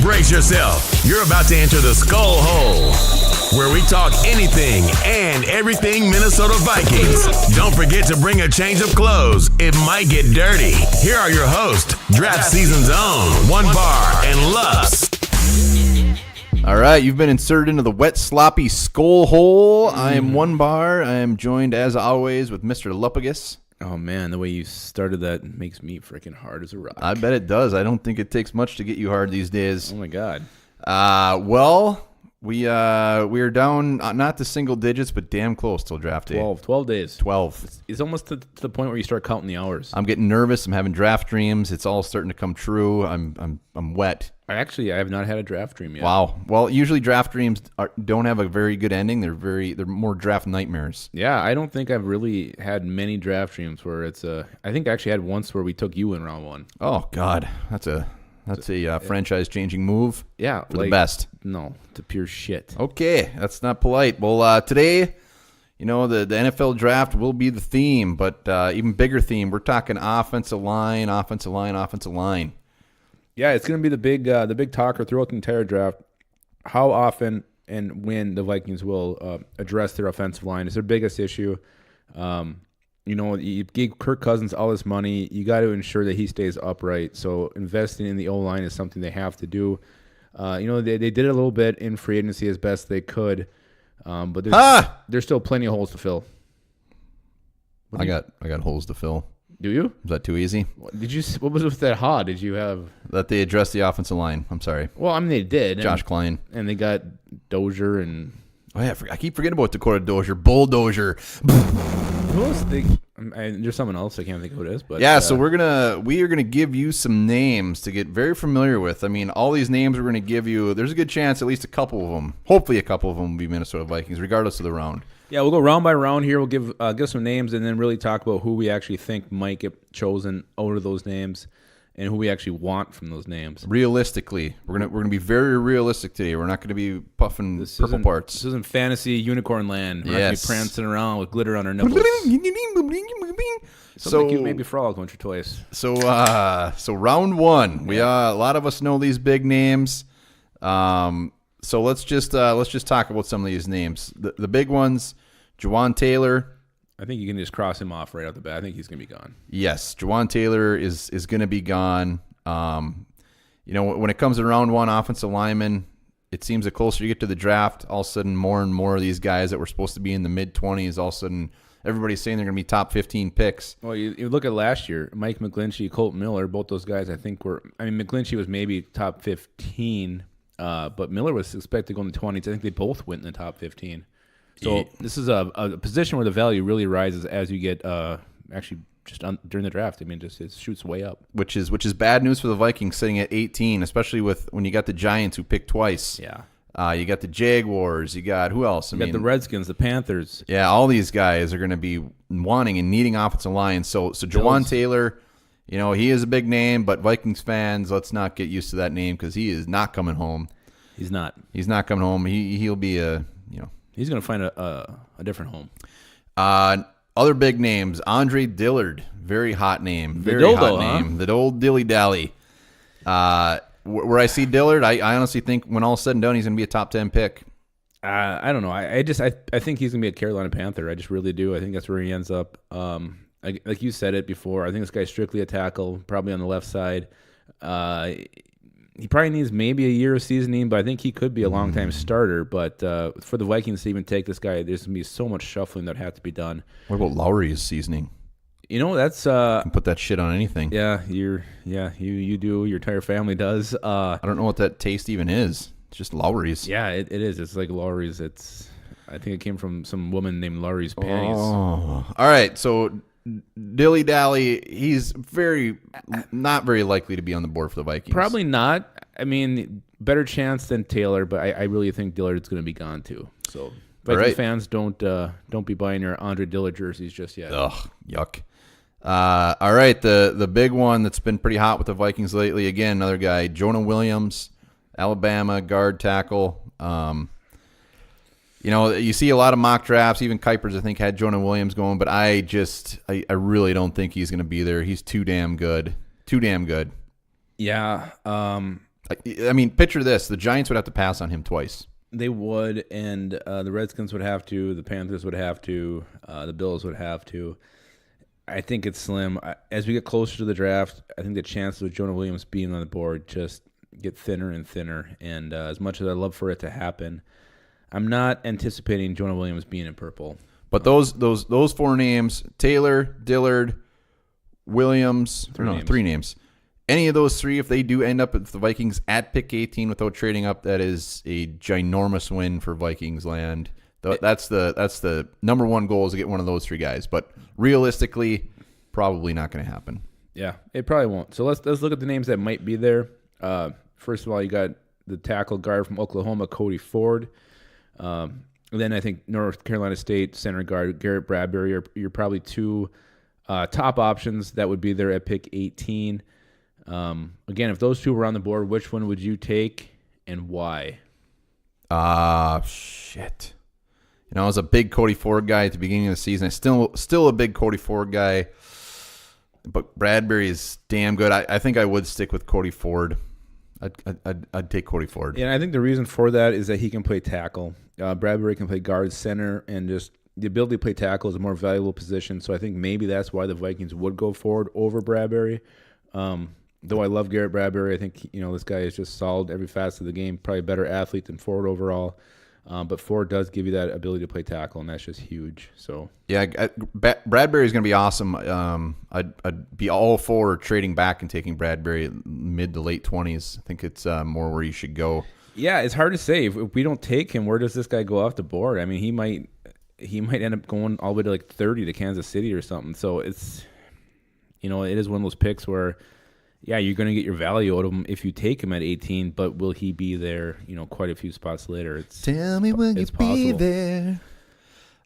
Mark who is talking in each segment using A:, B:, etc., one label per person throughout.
A: Brace yourself. You're about to enter the SKOLHole, where we talk anything and everything Minnesota Vikings. Don't forget to bring a change of clothes. It might get dirty. Here are your hosts, Draft Season's own, One Bar and Lust.
B: All right, you've been inserted into the wet, sloppy SKOLHole. I am One Bar. I am joined, as always, with Mr. Lupagus.
C: Oh, man, the way you started that makes me freaking hard as a rock.
B: I bet it does. I don't think it takes much to get you hard these days.
C: Oh, my God.
B: Well, we are down, not to single digits, but damn close till draft day.
C: 12 days.
B: 12.
C: It's almost to the point where you start counting the hours.
B: I'm getting nervous. I'm having draft dreams. It's all starting to come true. I'm wet.
C: I have not had a draft dream yet.
B: Wow. Well, usually draft dreams don't have a very good ending. They're more draft nightmares.
C: Yeah, I don't think I've really had many draft dreams where it's I think I actually had once where we took you in round one.
B: Oh God, that's a franchise-changing move.
C: Yeah,
B: for the best.
C: No, it's a pure shit.
B: Okay, that's not polite. Well, today, the NFL draft will be the theme, but even bigger theme. We're talking offensive line.
C: Yeah, it's going to be the big talker throughout the entire draft. How often and when the Vikings will address their offensive line is their biggest issue. You gave Kirk Cousins all this money. You got to ensure that he stays upright. So investing in the O-line is something they have to do. They did it a little bit in free agency as best they could, but there's still plenty of holes to fill.
B: I got holes to fill.
C: Do you?
B: Is that too easy?
C: What was with that ha? Did you have
B: that they addressed the offensive line? I'm sorry.
C: Well, I mean they did.
B: Josh Klein,
C: and they got Dozier and.
B: Oh yeah, I keep forgetting about Dakota Dozier, Bulldozer.
C: Who else? There's someone else. I can't think of who it is. But
B: yeah, so we are gonna give you some names to get very familiar with. I mean, all these names we're gonna give you. There's a good chance at least a couple of them, hopefully a couple of them, will be Minnesota Vikings, regardless of the round.
C: Yeah, we'll go round by round here. We'll give some names and then really talk about who we actually think might get chosen out of those names and who we actually want from those names.
B: Realistically, we're gonna be very realistic today. We're not gonna be puffing purple parts.
C: This isn't fantasy unicorn land. We're not gonna be prancing around with glitter on our nipples. So like you maybe frolic once or twice.
B: So round one, a lot of us know these big names. So let's just talk about some of these names. The big ones, Juwan Taylor.
C: I think you can just cross him off right out the bat. I think he's going to be gone.
B: Yes, Juwan Taylor is going to be gone. When it comes to round one, offensive lineman, it seems the closer you get to the draft, all of a sudden more and more of these guys that were supposed to be in the mid-20s, all of a sudden everybody's saying they're going to be top 15 picks.
C: Well, you look at last year, Mike McGlinchey, Colt Miller, both those guys I think McGlinchey was maybe top 15, but Miller was expected to go in the 20s. I think they both went in the top 15. So this is a position where the value really rises as you get during the draft. I mean, it shoots way up.
B: Which is bad news for the Vikings sitting at 18, especially when you got the Giants who picked twice.
C: Yeah.
B: You got the Jaguars. You got who else?
C: You got the Redskins, the Panthers.
B: Yeah, all these guys are going to be wanting and needing offensive line. So Juwan Taylor, he is a big name, but Vikings fans, let's not get used to that name because he is not coming home.
C: He's not.
B: He's not coming home. He'll be
C: He's going to find a different home.
B: Other big names, Andre Dillard, very hot name, The old dilly dally. Where I see Dillard, I honestly think when all is said and done, he's going to be a top 10 pick.
C: I don't know. I think he's going to be a Carolina Panther. I just really do. I think that's where he ends up. Like you said it before, I think this guy's strictly a tackle, probably on the left side. He probably needs maybe a year of seasoning, but I think he could be a long-time starter. But for the Vikings to even take this guy, there's going to be so much shuffling that has to be done.
B: What about Lowry's seasoning?
C: That's
B: you can put that shit on anything.
C: Yeah, you do. Your entire family does.
B: I don't know what that taste even is. It's just Lowry's.
C: Yeah, it is. It's like Lowry's. I think it came from some woman named Lowry's Panties.
B: Oh, all right. So Dilly Dally, he's not very likely to be on the board for the Vikings.
C: Probably not. I mean, better chance than Taylor, but I really think Dillard's going to be gone too. So Vikings fans, don't be buying your Andre Dillard jerseys just yet.
B: Ugh, yuck. All right, the big one that's been pretty hot with the Vikings lately. Again, another guy, Jonah Williams, Alabama guard tackle. You see a lot of mock drafts. Even Kuipers, I think, had Jonah Williams going, but I really don't think he's going to be there. He's too damn good. Too damn good.
C: Yeah.
B: I mean, picture this: the Giants would have to pass on him twice.
C: They would, and the Redskins would have to, the Panthers would have to, the Bills would have to. I think it's slim. As we get closer to the draft, I think the chances of Jonah Williams being on the board just get thinner and thinner. And as much as I'd love for it to happen, I'm not anticipating Jonah Williams being in purple.
B: But those 4 names: Taylor, Dillard, Williams. Three names. Any of those 3, if they do end up with the Vikings at pick 18 without trading up, that is a ginormous win for Vikings land. That's the number one goal, is to get one of those 3 guys. But realistically, probably not going to happen.
C: Yeah, it probably won't. So let's look at the names that might be there. First of all, you got the tackle guard from Oklahoma, Cody Ford. Then I think North Carolina State center guard Garrett Bradbury are you're probably 2 top options that would be there at pick 18. Again, if those 2 were on the board, which one would you take and why?
B: Shit. I was a big Cody Ford guy at the beginning of the season. I'm still a big Cody Ford guy, but Bradbury is damn good. I think I would stick with Cody Ford. I'd take Cody Ford.
C: Yeah, and I think the reason for that is that he can play tackle. Bradbury can play guard, center, and just the ability to play tackle is a more valuable position. So I think maybe that's why the Vikings would go Ford over Bradbury. Though I love Garrett Bradbury, I think this guy is just solid every facet of the game. Probably a better athlete than Ford overall. But Ford does give you that ability to play tackle, and that's just huge. So
B: yeah, Bradbury is going to be awesome. I'd be all for trading back and taking Bradbury mid to late 20s. I think it's more where you should go.
C: Yeah, it's hard to say. If we don't take him, where does this guy go off the board? I mean, he might end up going all the way to like 30 to Kansas City or something. So it's it is one of those picks where, yeah, you're going to get your value out of him if you take him at 18, but will he be there, quite a few spots later?
B: Tell me when you'll be there.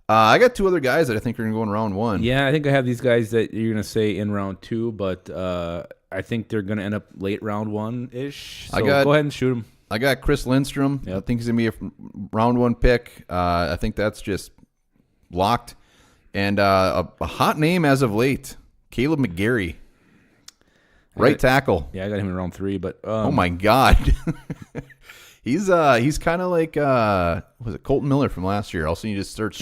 B: I got 2 other guys that I think are going to go in round 1.
C: Yeah, I think I have these guys that you're going to say in round 2, but I think they're going to end up late round 1-ish. So go ahead and shoot them.
B: I got Chris Lindstrom. Yep. I think he's going to be a round 1 pick. I think that's just locked. And a hot name as of late, Caleb McGarry. Right tackle.
C: Yeah, I got him in round 3, but
B: oh my God, he's kind of like was it Colton Miller from last year? All of a sudden he just starts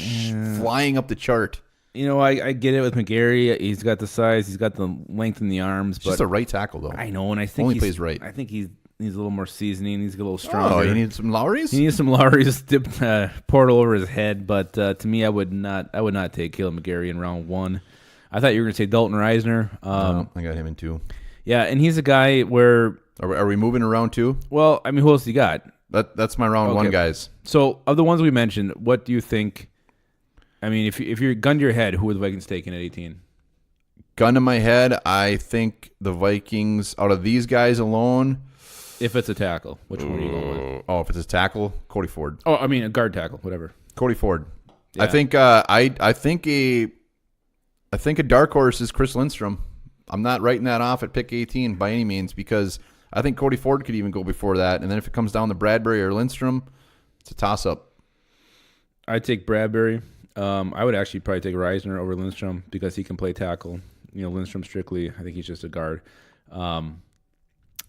B: flying up the chart.
C: I get it with McGarry. He's got the size, he's got the length in the arms. But
B: just a right tackle though.
C: I know, and I think
B: only plays right.
C: I think he needs a little more seasoning. He's a little stronger.
B: Oh, he needs some Lowrys.
C: He needs some Lowrys dipped, poured over his head. But to me, I would not take Caleb McGarry in round 1. I thought you were going to say Dalton Reisner.
B: No, I got him in 2.
C: Yeah, and he's a guy where...
B: Are we moving to round 2?
C: Well, I mean, who else you got?
B: That's my round 1 guys.
C: So, of the ones we mentioned, what do you think... I mean, if you're gun to your head, who are the Vikings taking at 18?
B: Gun to my head, I think the Vikings, out of these guys alone...
C: If it's a tackle, which one are you going with?
B: Oh, if it's a tackle, Cody Ford.
C: Oh, I mean, a guard tackle, whatever.
B: Cody Ford.
C: Yeah.
B: I think I think a dark horse is Chris Lindstrom. I'm not writing that off at pick 18 by any means, because I think Cody Ford could even go before that. And then if it comes down to Bradbury or Lindstrom, it's a toss-up.
C: I'd take Bradbury. I would actually probably take Reisner over Lindstrom because he can play tackle. Lindstrom strictly, I think he's just a guard.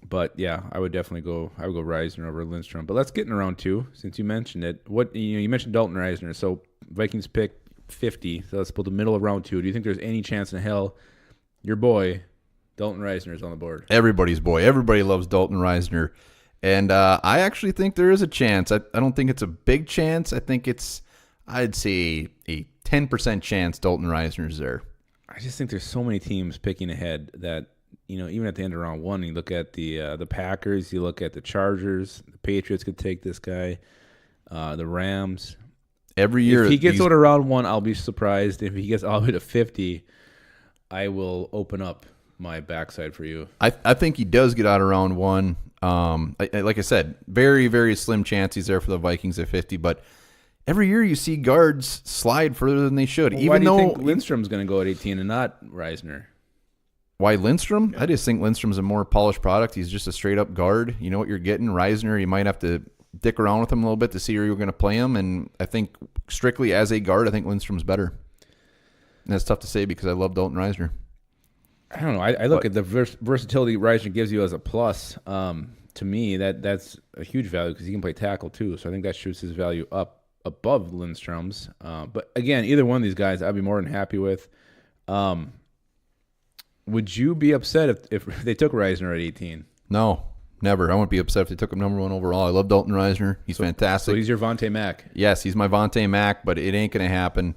C: But yeah, I would definitely go Reisner over Lindstrom. But let's get in round 2 since you mentioned it. You mentioned Dalton Reisner. So Vikings pick 50. So let's put the middle of round 2. Do you think there's any chance in hell your boy Dalton Reisner is on the board?
B: Everybody's boy. Everybody loves Dalton Reisner. And I actually think there is a chance. I don't think it's a big chance. I think I'd say a 10% chance Dalton Reisner's there.
C: I just think there's so many teams picking ahead that, even at the end of round 1, you look at the Packers, you look at the Chargers, the Patriots could take this guy, the Rams.
B: Every year,
C: if he gets out of round 1, I'll be surprised. If he gets all the way to 50, I will open up my backside for you.
B: I think he does get out of round 1. Like I said, very, very slim chance he's there for the Vikings at 50. But every year you see guards slide further than they should.
C: Well,
B: even
C: why do you
B: though
C: think Lindstrom's going to go at 18 and not Reisner?
B: Why Lindstrom? Yeah. I just think Lindstrom's a more polished product. He's just a straight-up guard. You know what you're getting. Reisner, you might have to dick around with him a little bit to see where you're going to play him. And I think strictly as a guard, I think Lindstrom's better. And that's tough to say because I love Dalton Reisner.
C: I don't know. I look at the versatility Reisner gives you as a plus. to me, that's a huge value because he can play tackle too. So I think that shoots his value up above Lindstrom's. But again, either one of these guys, I'd be more than happy with. Would you be upset if they took Reisner at 18?
B: No, never. I wouldn't be upset if they took him number 1 overall. I love Dalton Reisner. He's fantastic.
C: So he's your Vontae Mack.
B: Yes, he's my Vontae Mack, but it ain't going to happen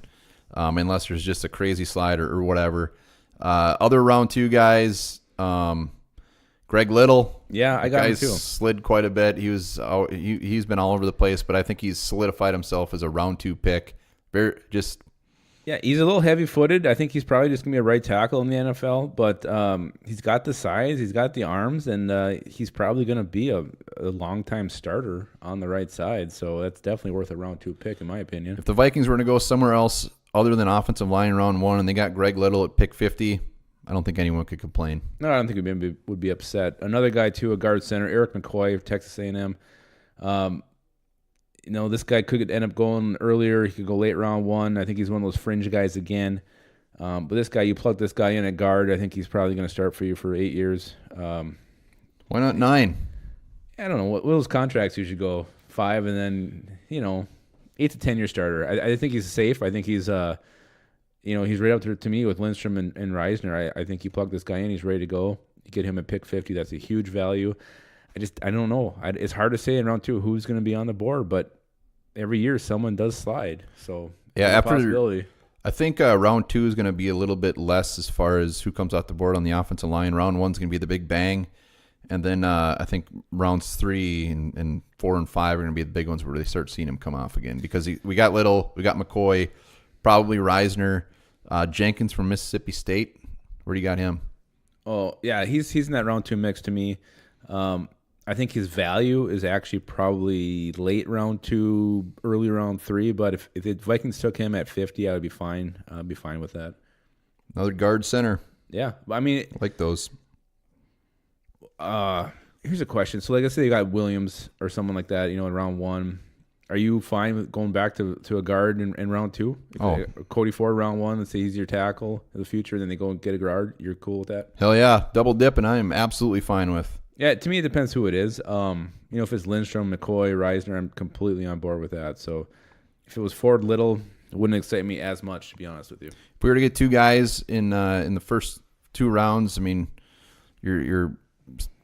B: unless there's just a crazy slide or whatever. Other round 2 guys, Greg Little.
C: Yeah, I got him too.
B: Slid quite a bit. He's been all over the place, but I think he's solidified himself as a round 2 pick.
C: Yeah, he's a little heavy-footed. I think he's probably just going to be a right tackle in the NFL, but he's got the size, he's got the arms, and he's probably going to be a long-time starter on the right side, so that's definitely worth a round 2 pick, in my opinion.
B: If the Vikings were going to go somewhere else other than offensive line round 1 and they got Greg Little at pick 50, I don't think anyone could complain.
C: No, I don't think we would be upset. Another guy, too, a guard center, Eric McCoy of Texas A&M. This guy could end up going earlier. He could go late round 1. I think he's one of those fringe guys again. But this guy, you plug this guy in at guard, I think he's probably going to start for you for 8 years.
B: Why not 9?
C: I don't know. What those contracts usually go 5 and then, 8 to 10 year starter. I think he's safe. I think he's, he's right up there to me with Lindstrom and Reisner. I think you plug this guy in, he's ready to go. You get him at pick 50. That's a huge value. I don't know. It's hard to say in round 2 who's going to be on the board, but every year someone does slide. So
B: yeah, after
C: possibility.
B: I think round 2 is going to be a little bit less as far as who comes off the board on the offensive line. Round 1 is going to be the big bang, and then I think rounds 3 and 4 and 5 are going to be the big ones where they start seeing him come off again because we got Little, we got McCoy, probably Reisner, Jenkins from Mississippi State. Where do you got him?
C: Oh yeah, he's in that round 2 mix to me. I think his value is actually probably late round 2, early round 3. But if the Vikings took him at 50, I would be fine. I'd be fine with that.
B: Another guard center.
C: Yeah, I mean,
B: I like those.
C: Here's a question. So, like I say, you got Williams or someone like that, in round 1. Are you fine with going back to a guard in round 2? Cody Ford round 1. Let's say he's your tackle in the future. Then they go and get a guard. You're cool with that?
B: Hell yeah, double dip, and I am absolutely fine with.
C: Yeah, to me, it depends who it is. If it's Lindstrom, McCoy, Reisner, I'm completely on board with that. So if it was Ford Little, it wouldn't excite me as much, to be honest with you.
B: If we were to get 2 guys in the first 2 rounds, I mean, you're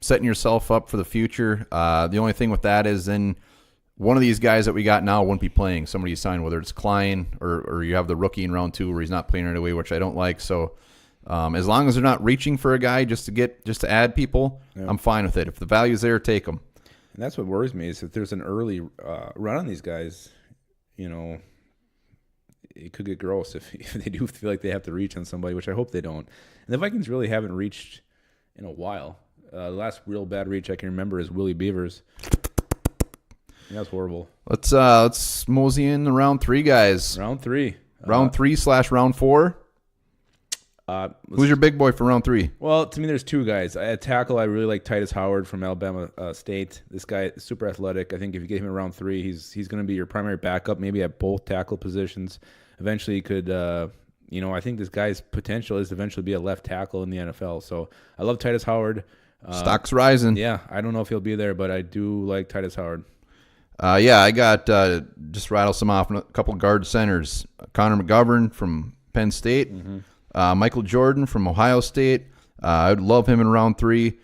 B: setting yourself up for the future. The only thing with that is then one of these guys that we got now wouldn't be playing. Somebody you signed, whether it's Klein or you have the rookie in round 2 where he's not playing right away, which I don't like. So as long as they're not reaching for a guy just to add people, yeah, I'm fine with it. If the value's there, take them.
C: And that's what worries me is if there's an early run on these guys, it could get gross if they do feel like they have to reach on somebody, which I hope they don't. And the Vikings really haven't reached in a while. The last real bad reach I can remember is Willie Beavers. That's horrible.
B: Let's mosey in the round 3 guys.
C: Round 3.
B: Round 3/round 4. Who's your big boy for round 3?
C: Well, to me, there's 2 guys. At tackle, I really like Titus Howard from Alabama State. This guy is super athletic. I think if you get him in round 3, he's going to be your primary backup, maybe at both tackle positions. Eventually, he could, I think this guy's potential is to eventually be a left tackle in the NFL. So I love Titus Howard.
B: Stock's rising.
C: Yeah, I don't know if he'll be there, but I do like Titus Howard.
B: I got just rattle some off a couple guard centers. Connor McGovern from Penn State. Mm-hmm. Michael Jordan from Ohio State. I would love him in round 3. You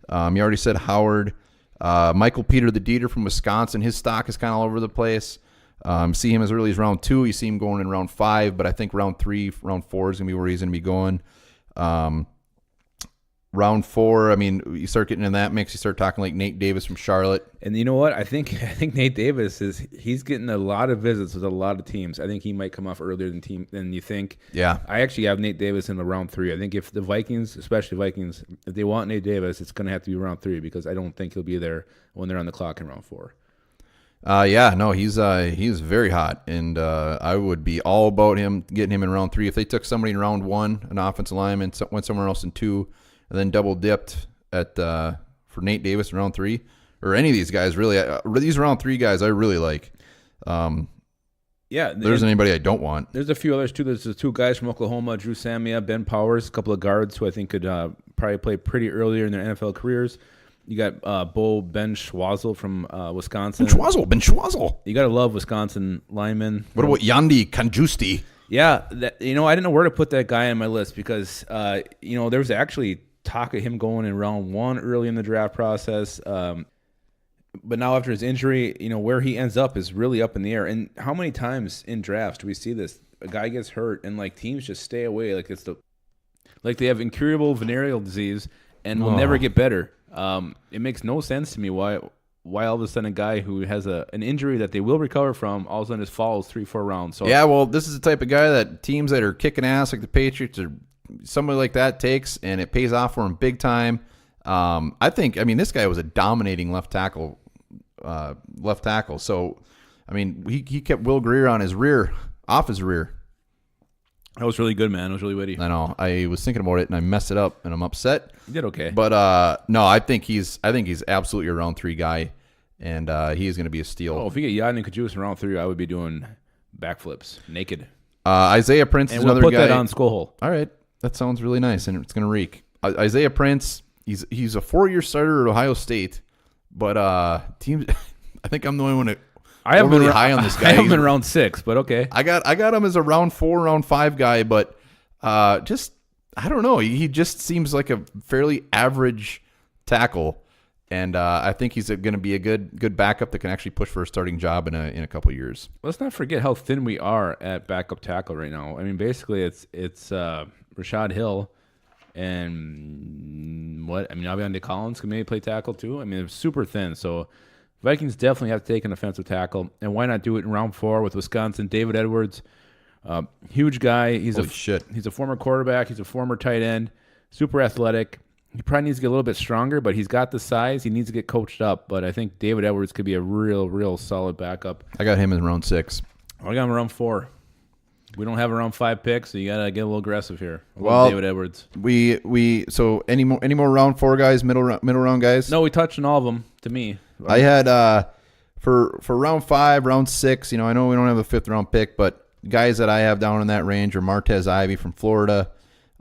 B: already said Howard. Michael Peter the Dieter from Wisconsin. His stock is kind of all over the place. See him as early as round 2. You see him going in round 5, but I think round 3, round 4 is going to be where he's going to be going. Round 4, I mean, you start getting in that mix. You start talking like Nate Davis from Charlotte.
C: And you know what? I think Nate Davis he's getting a lot of visits with a lot of teams. I think he might come off earlier than you think.
B: Yeah.
C: I actually have Nate Davis in the round 3. I think if the Vikings, especially Vikings, if they want Nate Davis, it's going to have to be round 3 because I don't think he'll be there when they're on the clock in round 4.
B: He's very hot, and I would be all about him getting him in round 3. If they took somebody in round 1, an offensive lineman, went somewhere else in 2, and then double dipped for Nate Davis in round 3, or any of these guys really. These round 3 guys I really like. There's anybody I don't want.
C: There's a few others too. There's the 2 guys from Oklahoma, Drew Samia, Ben Powers, a couple of guards who I think could probably play pretty earlier in their NFL careers. You got Ben Schwazel from Wisconsin.
B: Ben Schwazel.
C: You got to love Wisconsin linemen.
B: What about Yandi Kanjusti?
C: Yeah, I didn't know where to put that guy on my list because, there was actually talk of him going in round 1 early in the draft process. But now after his injury, where he ends up is really up in the air. And how many times in drafts do we see this? A guy gets hurt and teams just stay away. Like they have incurable venereal disease and will never get better. It makes no sense to me why all of a sudden a guy who has an injury that they will recover from all of a sudden just falls 3-4 rounds. So
B: yeah, well, this is the type of guy that teams that are kicking ass like the Patriots or somebody like that takes, and it pays off for him big time. This guy was a dominating left tackle. So, he kept Will Greer on his rear, off his rear.
C: That was really good, man. It was really witty.
B: I know. I was thinking about it and I messed it up, and I'm upset.
C: You did okay.
B: But no, I think he's absolutely a round 3 guy, and he is going to be a steal.
C: Oh, if you get Yadni Kajus in round 3, I would be doing backflips naked.
B: Isaiah Prince is another guy.
C: And we'll put that on SKOLHole.
B: All right, that sounds really nice, and it's going to reek. Isaiah Prince, he's a 4-year starter at Ohio State, but teams. I think I'm the only one that.
C: I have
B: really high on this guy.
C: I have him in round 6, but okay.
B: I got him as a round 4, round 5 guy, but just I don't know. He just seems like a fairly average tackle, and I think he's going to be a good backup that can actually push for a starting job in a couple of years.
C: Let's not forget how thin we are at backup tackle right now. Basically it's Rashad Hill and Avion Collins can maybe play tackle too. They're super thin, so. Vikings definitely have to take an offensive tackle, and why not do it in round 4 with Wisconsin? David Edwards, huge guy. He's a former quarterback. He's a former tight end, super athletic. He probably needs to get a little bit stronger, but he's got the size. He needs to get coached up, but I think David Edwards could be a real solid backup.
B: I got him in round 6.
C: I got him in round 4. We don't have a round 5 pick, so you got to get a little aggressive here. David Edwards.
B: So any more round 4 guys, middle round guys?
C: No, we touched on all of them. To me,
B: I had for round 5, round 6. I know we don't have a 5th round pick, but guys that I have down in that range are Martez Ivey from Florida.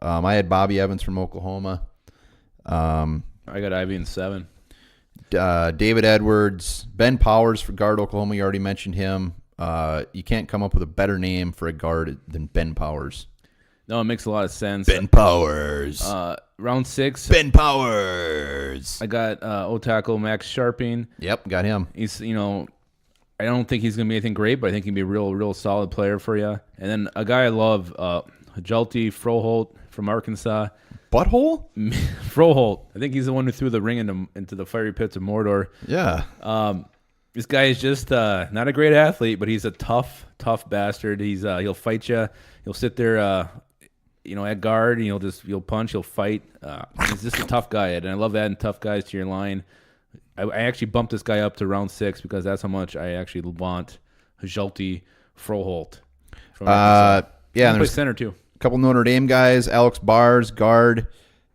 B: I had Bobby Evans from Oklahoma.
C: I got Ivey in 7.
B: David Edwards, Ben Powers for guard Oklahoma. You already mentioned him. You can't come up with a better name for a guard than Ben Powers.
C: No, it makes a lot of sense.
B: Ben Powers.
C: Round 6.
B: Ben Powers.
C: I got O-tackle Max Sharping.
B: Yep, got him.
C: He's, I don't think he's going to be anything great, but I think he'll be a real solid player for you. And then a guy I love, Hjalti Froholt from Arkansas.
B: Butthole?
C: Froholt. I think he's the one who threw the ring into the fiery pits of Mordor.
B: Yeah.
C: This guy is just not a great athlete, but he's a tough bastard. He'll fight you. He'll sit there, at guard, and he'll punch, he'll fight. He's just a tough guy, and I love adding tough guys to your line. I actually bumped this guy up to round 6 because that's how much I actually want Hjalti Froholt.
B: Yeah,
C: and there's center too.
B: A couple Notre Dame guys: Alex Bars, guard.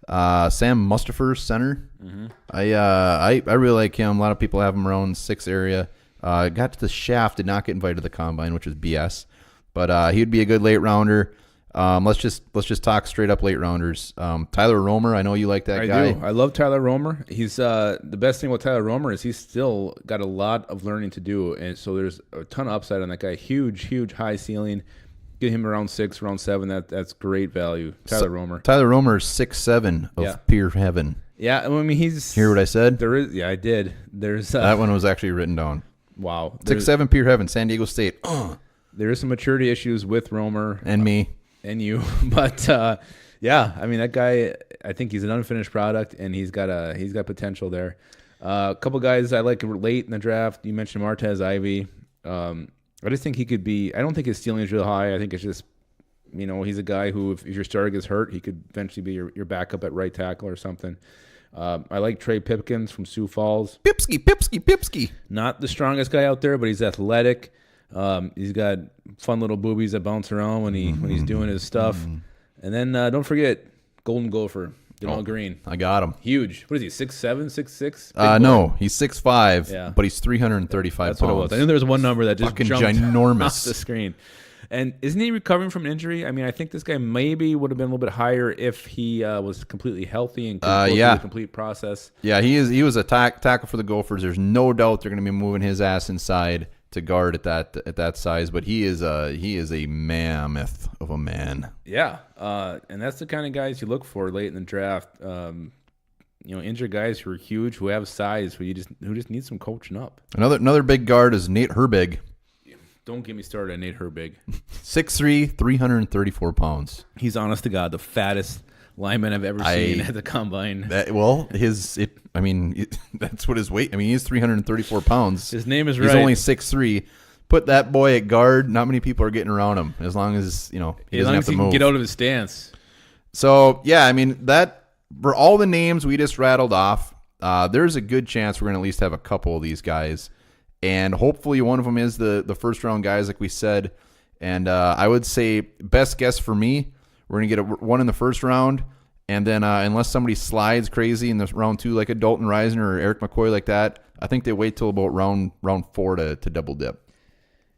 B: Sam Mustapher, center. Mm-hmm. I really like him. A lot of people have him around 6 area. Got to the shaft, did not get invited to the combine, which was BS. But he would be a good late rounder. Let's just talk straight up late rounders. Tyler Romer, I know you like that guy.
C: I do. I love Tyler Romer. He's the best thing about Tyler Romer is he's still got a lot of learning to do, and so there's a ton of upside on that guy. Huge high ceiling. Get him around 6, around 7. That's great value. Tyler Romer.
B: Tyler Romer is 6'7" of pure heaven.
C: Yeah, he's.
B: Hear what I said?
C: There is. Yeah, I did. There's
B: that one was actually written down.
C: Wow.
B: 6'7" pure heaven. San Diego State.
C: There is some maturity issues with Romer
B: and me
C: and you, but that guy. I think he's an unfinished product, and he's got potential there. A couple guys I like late in the draft. You mentioned Martez Ivey. I just think he could be. I don't think his ceiling is real high. I think it's just, he's a guy who, if your starter gets hurt, he could eventually be your backup at right tackle or something. I like Trey Pipkins from Sioux Falls.
B: Pipsky.
C: Not the strongest guy out there, but he's athletic. He's got fun little boobies that bounce around when he's doing his stuff. And then don't forget Golden Gopher, Jamal Green.
B: I got him.
C: Huge. What is he? 6'7", 6'6"?
B: No, he's 6'5", but he's 335
C: That's
B: pounds.
C: what it was. I knew there was one number that just
B: fucking
C: jumped
B: ginormous
C: off the screen. And isn't he recovering from an injury? I mean, I think this guy maybe would have been a little bit higher if he was completely healthy and could go through the complete process.
B: Yeah, he was a tackle for the Gophers. There's no doubt they're going to be moving his ass inside to guard at that size, but he is a mammoth of a man.
C: Yeah, and that's the kind of guys you look for late in the draft. Injured guys who are huge, who have size, who just need some coaching up.
B: Another big guard is Nate Herbig.
C: Don't get me started on Nate Herbig.
B: 6'3", 334 pounds.
C: He's honest to God the fattest lineman I've ever seen at the combine.
B: That's what his weight. I mean, he's 334 pounds.
C: His name is
B: He's
C: right.
B: only 6'3". Put that boy at guard. Not many people are getting around him as long as he doesn't have to move.
C: Can get out of his stance.
B: So yeah, I mean that for all the names we just rattled off, there's a good chance we're going to at least have a couple of these guys. And hopefully one of them is the first round guys, like we said. And I would say best guess for me, we're going to get one in the first round. And then unless somebody slides crazy in this round 2, like a Dalton Reisner or Eric McCoy like that, I think they wait till about round 4 to double dip.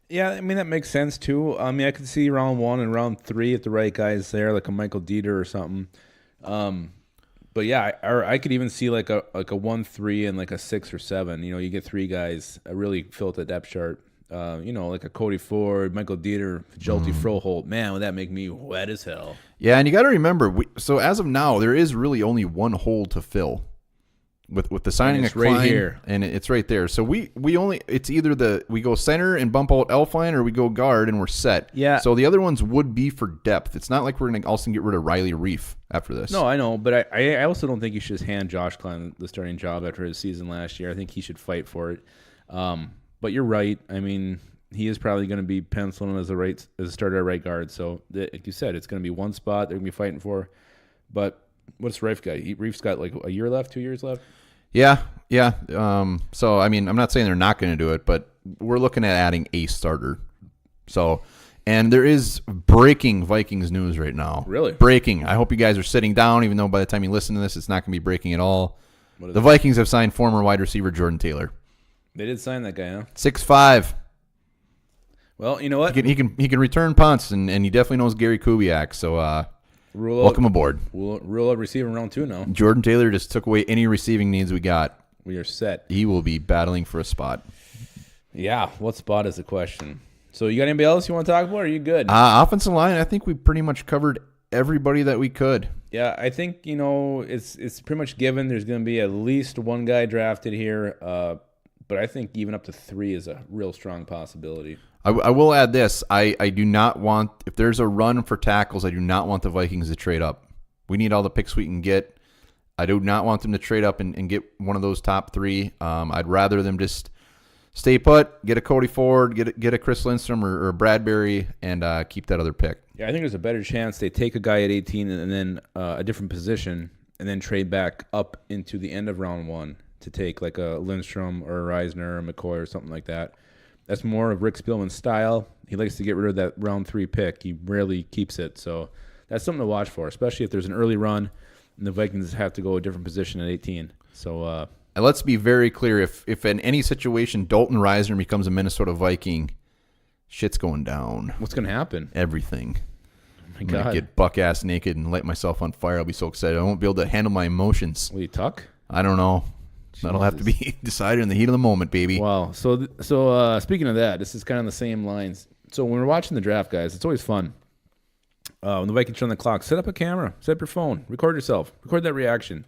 C: Yeah, I mean, that makes sense too. I mean, I could see round 1 and round 3 if the right guy's there, like a Michael Dieter or something. But yeah, I could even see like a 1-3 and like a 6 or 7. You get 3 guys really fill out the depth chart. Like a Cody Ford, Michael Dieter, Jolty Froholt. Man, would that make me wet as hell? Yeah,
B: and you got to remember, so as of now, there is really only one hole to fill with the signing of Klein,
C: right here,
B: and it's right there. So we only it's either we go center and bump out Elfline, or we go guard and we're set.
C: Yeah.
B: So the other ones would be for depth. It's not like we're going to also get rid of Riley Reef after this.
C: No, I know, but I also don't think you should just hand Josh Klein the starting job after his season last year. I think he should fight for it. But you're right. I mean, he is probably going to be penciling as a starter at right guard. So, like you said, it's going to be one spot they're going to be fighting for. But what's Reif got? Reif's got like a year left, 2 years left?
B: Yeah. So, I mean, I'm not saying they're not going to do it, but we're looking at adding a starter. So, and there is breaking Vikings news right now.
C: Really?
B: Breaking. I hope you guys are sitting down, even though by the time you listen to this, it's not going to be breaking at all. The Vikings have signed former wide receiver Jordan Taylor.
C: They did sign that guy, huh?
B: 6'5".
C: Well, you know what?
B: He can return punts, and he definitely knows Gary Kubiak. So welcome aboard.
C: We'll rule out receiving round 2 now.
B: Jordan Taylor just took away any receiving needs we got.
C: We are set.
B: He will be battling for a spot.
C: Yeah, what spot is the question? So you got anybody else you want to talk about, or are you good?
B: Offensive line, I think we pretty much covered everybody that we could.
C: Yeah, I think, it's pretty much given there's going to be at least one guy drafted here. But I think even up to 3 is a real strong possibility.
B: I will add this. I do not want, if there's a run for tackles, I do not want the Vikings to trade up. We need all the picks we can get. I do not want them to trade up and get one of those top 3. I'd rather them just stay put, get a Cody Ford, get a Chris Lindstrom or a Bradbury, and keep that other pick.
C: Yeah, I think there's a better chance they take a guy at 18 and then a different position and then trade back up into the end of round 1 to take like a Lindstrom or a Reisner or a McCoy or something like that. That's more of Rick Spielman's style. He likes to get rid of that round 3 pick. He rarely keeps it. So that's something to watch for, especially if there's an early run and the Vikings have to go a different position at 18. So
B: and let's be very clear. If in any situation Dalton Reisner becomes a Minnesota Viking, shit's going down.
C: What's going to happen?
B: Everything.
C: Oh my
B: I'm
C: God.
B: going to get buck-ass naked and light myself on fire. I'll be so excited. I won't be able to handle my emotions.
C: Will you tuck?
B: I don't know. That'll have to be decided in the heat of the moment, baby.
C: Wow. So speaking of that, this is kind of the same lines. So when we're watching the draft, guys, it's always fun. When the Vikings turn the clock, set up a camera, set up your phone, record yourself, record that reaction.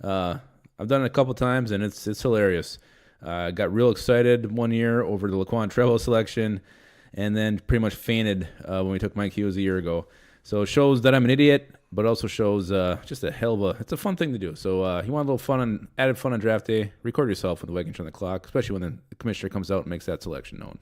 C: I've done it a couple times, and it's hilarious. I got real excited one year over the Laquan Trevo selection, and then pretty much fainted when we took Mike Hughes a year ago. So it shows that I'm an idiot, but also shows just a hell of it's a fun thing to do. So you want a little fun added fun on draft day, record yourself when the Vikings turn the clock, especially when the commissioner comes out and makes that selection known.